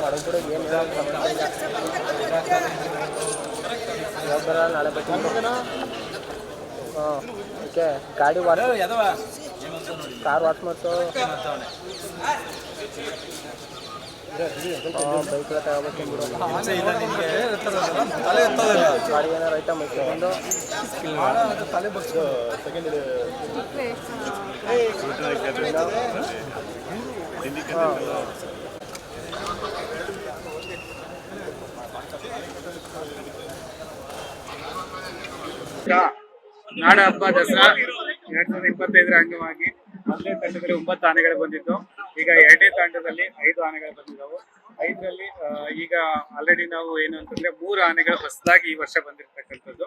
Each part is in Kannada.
ಮಡಗ್ಬಿಡು ಏನು ಯಾವಾಗ ನಾಳೆ ಬರ್ತೀನಿ. ಹಾಂ ಓಕೆ ಗಾಡಿ ವಾಶ್ ಕಾರ್ ವಾಶ್ ಮಾಡ್ಸೋ. ಬೈಕ್ ಎಲ್ಲ ತಗೋಬೇಕು ಗಾಡಿ ಏನಾರು ಐಟಮ್ ಐತೆ ಒಂದು ನಾಡ ಹಬ್ಬ ದಸರಾ 2025 ಅಂಗವಾಗಿ ಮೊದಲನೇ ತಂಡದಲ್ಲಿ 9 ಆನೆಗಳು ಬಂದಿದ್ದು. ಈಗ ಎರಡನೇ ತಂಡದಲ್ಲಿ 5 ಆನೆಗಳು ಬಂದಿದ್ದವು. 5ರಲ್ಲಿ ಈಗ ಆಲ್ರೆಡಿ ನಾವು ಏನು ಅಂತಂದ್ರೆ 3 ಆನೆಗಳು ಹೊಸದಾಗಿ ಈ ವರ್ಷ ಬಂದಿರತಕ್ಕಂಥದ್ದು.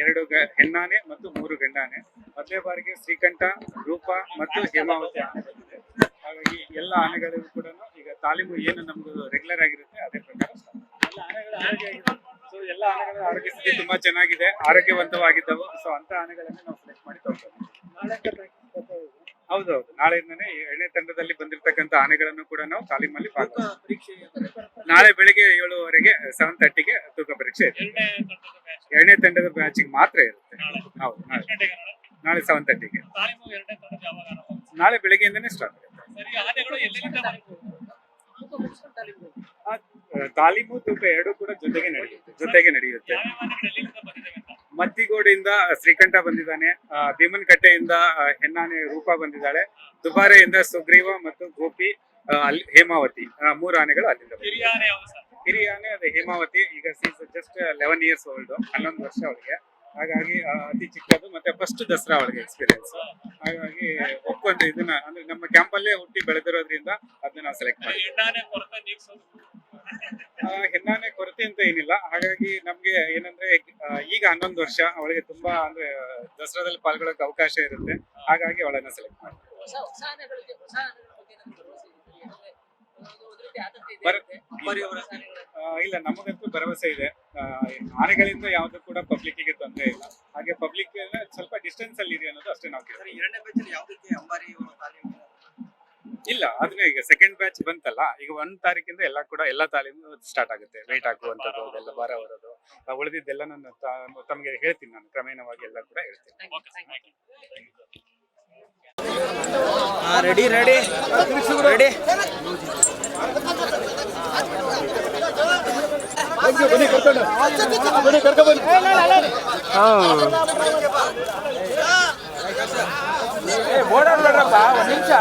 2 ಹೆಣ್ಣಾನೆ ಮತ್ತು 3 ಗಂಡಾನೆ. ಮೊದಲನೇ ಬಾರಿಗೆ ಶ್ರೀಕಂಠ, ರೂಪ ಮತ್ತು ಹೇಮಾವತಿ ಆನೆ ಬಂದಿದೆ. ಹಾಗಾಗಿ ಎಲ್ಲ ಆನೆಗಳಿಗೂ ಕೂಡ ಈಗ ತಾಲೀಮು ಏನು ನಮ್ದು ರೆಗ್ಯುಲರ್ ಆಗಿರುತ್ತೆ ಅದೇ ಪ್ರಕಾರ ಎಲ್ಲ ಆನೆಗಳ ಆರೋಗ್ಯ ಸ್ಥಿತಿ ತುಂಬಾ ಚೆನ್ನಾಗಿದೆ, ಆರೋಗ್ಯವಂತವಾಗಿದ್ದವು. ಸೊ ಅಂತ ಆನೆಗಳನ್ನೇ ನಾವು ಸೆಲೆಕ್ಟ್ ಮಾಡಿ ತಗೊಳ್ತೀವಿ. ಹೌದೌದು, ನಾಳೆಯಿಂದನೇ 2ನೇ ತಂಡದಲ್ಲಿ ಬಂದಿರತಕ್ಕಂತ ಆನೆಗಳನ್ನು ಕೂಡ ನಾವು ತಾಲೀಮಲ್ಲಿ ನಾಳೆ ಬೆಳಿಗ್ಗೆ 7:15 7:30ಗೆ ತೂಕ ಪರೀಕ್ಷೆ ಇದೆ. 2ನೇ ತಂಡದ ಬ್ಯಾಚಿಗೆ ಮಾತ್ರ ಇರುತ್ತೆ. ಹೌದು, ನಾಳೆ 7:30ಗೆ. ನಾಳೆ ಬೆಳಿಗ್ಗೆಯಿಂದನೇ ಸ್ಟಾರ್ಟ್ ಆಗುತ್ತೆ. ತಾಲೀಮು ತೂಕ 2 ಕೂಡ ಜೊತೆಗೆ ನಡೆಯುತ್ತೆ. ಮತ್ತಿಗೋಡೆಯಿಂದ ಶ್ರೀಕಂಠ ಬಂದಿದ್ದಾನೆ, ಭೀಮನಕಟ್ಟೆಯಿಂದ ಹೆಣ್ಣಾನೆ ರೂಪ ಬಂದಿದ್ದಾಳೆ, ದುಬಾರೆಯಿಂದ ಸುಗ್ರೀವ ಮತ್ತು ಗೋಪಿ, ಹೇಮಾವತಿ 3 ಆನೆಗಳು ಅಲ್ಲಿಂದ. ಹಿರಿಯ ಆನೆ ಅದೇ ಹೇಮಾವತಿ. ಈಗ ಜಸ್ಟ್ 11 years old, 11 ವರ್ಷ ಅವಳಿಗೆ. ಹಾಗಾಗಿ ಅತಿ ಚಿಕ್ಕದು, ಮತ್ತೆ ಫಸ್ಟ್ ದಸರಾ ಅವಳಿಗೆ ಎಕ್ಸ್ಪೀರಿಯನ್ಸ್. ಹಾಗಾಗಿ ಒಪ್ಪಂದು ಇದನ್ನ ಅಂದ್ರೆ ನಮ್ಮ ಕ್ಯಾಂಪಲ್ಲೇ ಹುಟ್ಟಿ ಬೆಳೆದಿರೋದ್ರಿಂದ ಅದನ್ನ ನಾವು ಸೆಲೆಕ್ಟ್ ಮಾಡಿ. ಹೆಣ್ಣಾನೆ ಕೊರತೆ ಅಂತ ಏನಿಲ್ಲ. ಹಾಗಾಗಿ ನಮ್ಗೆ ಏನಂದ್ರೆ ಈಗ 11 ವರ್ಷ ಅವಳಿಗೆ ತುಂಬಾ ಅಂದ್ರೆ ದಸರಾದಲ್ಲಿ ಪಾಲ್ಗೊಳ್ಳೋಕೆ ಅವಕಾಶ ಇರುತ್ತೆ. ಹಾಗಾಗಿ ಅವಳನ್ನ ಸೆಲೆಕ್ಟ್ ಮಾಡಿ. ಇಲ್ಲ, ನಮಗಂತೂ ಭರವಸೆ ಇದೆ. ಆನೆಗಳಿಂದ ಯಾವ್ದು ಕೂಡ ಪಬ್ಲಿಕ್ಗೆ ತೊಂದರೆ ಇಲ್ಲ. ಹಾಗೆ ಪಬ್ಲಿಕ್ ಸ್ವಲ್ಪ ಡಿಸ್ಟೆನ್ಸ್ ಅಲ್ಲಿ ಇದೆ ಅನ್ನೋದು ಅಷ್ಟೇ ನಾವು ಇಲ್ಲ. ಅದನ್ನ ಈಗ ಸೆಕೆಂಡ್ ಬ್ಯಾಚ್ ಬಂತಲ್ಲ, ಈಗ 1 ತಾರೀಕಿಂದ ಎಲ್ಲ ತಾಲೀಮು ಸ್ಟಾರ್ಟ್ ಆಗುತ್ತೆ. ವೇಟ್ ಹಾಕುವಂಥದ್ದು, ಅದೆಲ್ಲ ಭಾರ ಹೊರೋದು, ಉಳಿದಿದ್ದೆಲ್ಲ ನಾನು ತಮಗೆ ಹೇಳ್ತೀನಿ. ನಾನು ಕ್ರಮೇಣವಾಗಿ ಎಲ್ಲ ಕೂಡ ಹೇಳ್ತೀನಿ. ರೆಡಿ ರೆಡಿ ರೆಡಿ ಓಡಾಡ್ಬೇಡ್ರಪ್ಪ, ಒಂದು ನಿಮಿಷ.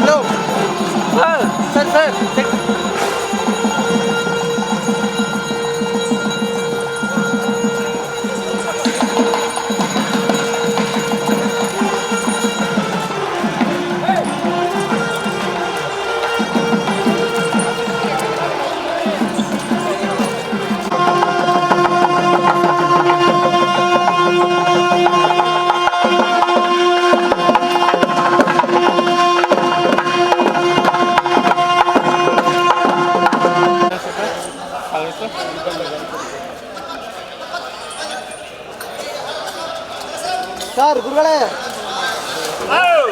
ಹಲೋ ಸರ್ ಸರ್ ಸರ್ ಗುರುಗಳೇ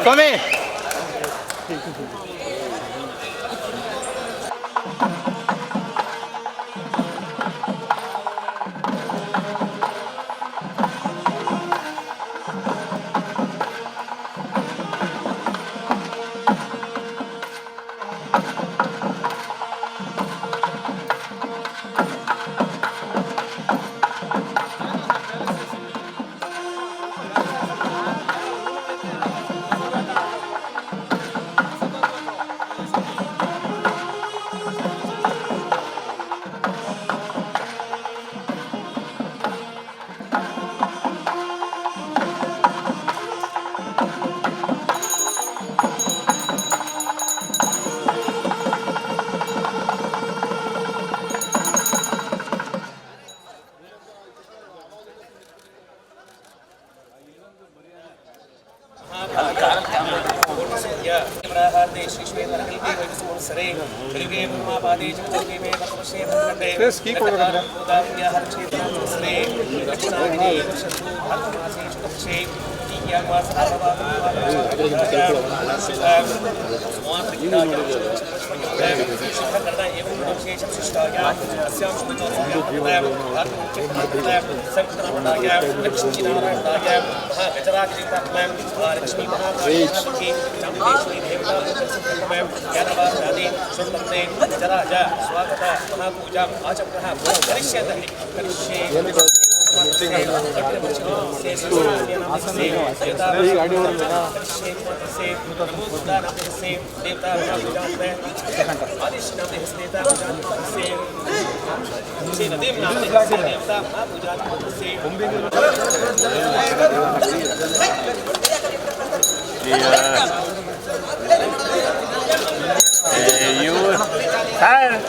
ಸ್ವಾಮಿ.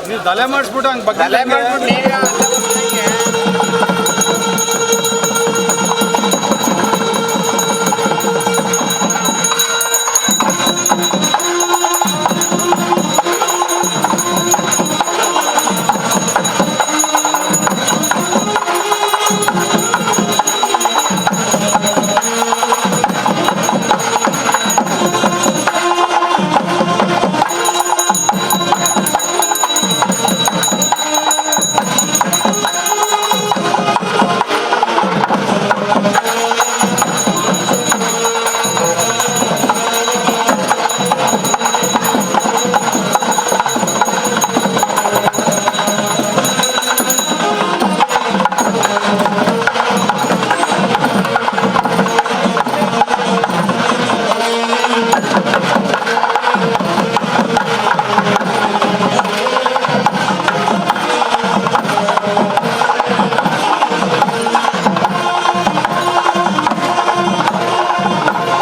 ನೀವು ತಲೆ ಮಾಡಿಸ್ಬಿಟ್ಟು ಹಂಗೆ ಬಗ್ಗೆ